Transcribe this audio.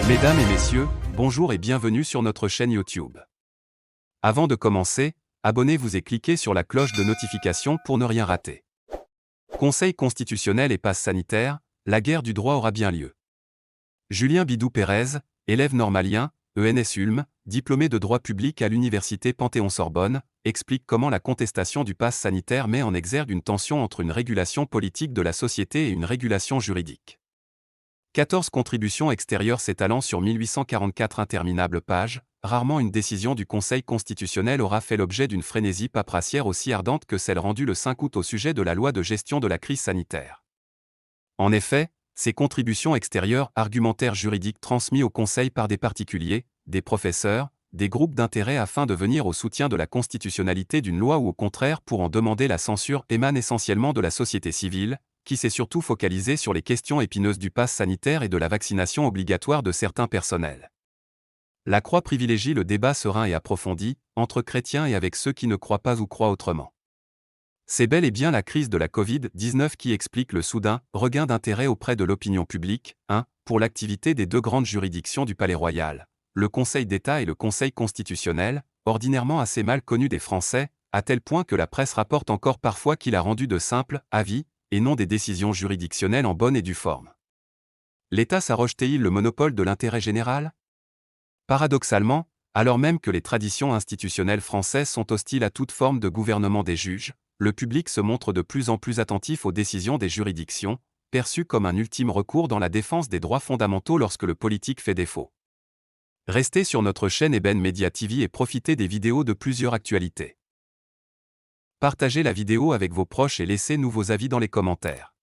Mesdames et messieurs, bonjour et bienvenue sur notre chaîne YouTube. Avant de commencer, abonnez-vous et cliquez sur la cloche de notification pour ne rien rater. Conseil constitutionnel et passe sanitaire, la guerre du droit aura bien lieu. Julien Bidou-Pérez, élève normalien, ENS Ulm, diplômé de droit public à l'université Panthéon-Sorbonne, explique comment la contestation du passe sanitaire met en exergue une tension entre une régulation politique de la société et une régulation juridique. 14 contributions extérieures s'étalant sur 1844 interminables pages, rarement une décision du Conseil constitutionnel aura fait l'objet d'une frénésie paperassière aussi ardente que celle rendue le 5 août au sujet de la loi de gestion de la crise sanitaire. En effet, ces contributions extérieures argumentaires juridiques transmis au Conseil par des particuliers, des professeurs, des groupes d'intérêt afin de venir au soutien de la constitutionnalité d'une loi ou au contraire pour en demander la censure émanent essentiellement de la société civile, qui s'est surtout focalisée sur les questions épineuses du pass sanitaire et de la vaccination obligatoire de certains personnels. La Croix privilégie le débat serein et approfondi, entre chrétiens et avec ceux qui ne croient pas ou croient autrement. C'est bel et bien la crise de la Covid-19 qui explique le soudain regain d'intérêt auprès de l'opinion publique, pour l'activité des deux grandes juridictions du Palais Royal, le Conseil d'État et le Conseil constitutionnel, ordinairement assez mal connus des Français, à tel point que la presse rapporte encore parfois qu'il a rendu de simples avis, et non des décisions juridictionnelles en bonne et due forme. L'État s'arroge-t-il le monopole de l'intérêt général? Paradoxalement, alors même que les traditions institutionnelles françaises sont hostiles à toute forme de gouvernement des juges, le public se montre de plus en plus attentif aux décisions des juridictions, perçues comme un ultime recours dans la défense des droits fondamentaux lorsque le politique fait défaut. Restez sur notre chaîne Eben Media TV et profitez des vidéos de plusieurs actualités. Partagez la vidéo avec vos proches et laissez-nous vos avis dans les commentaires.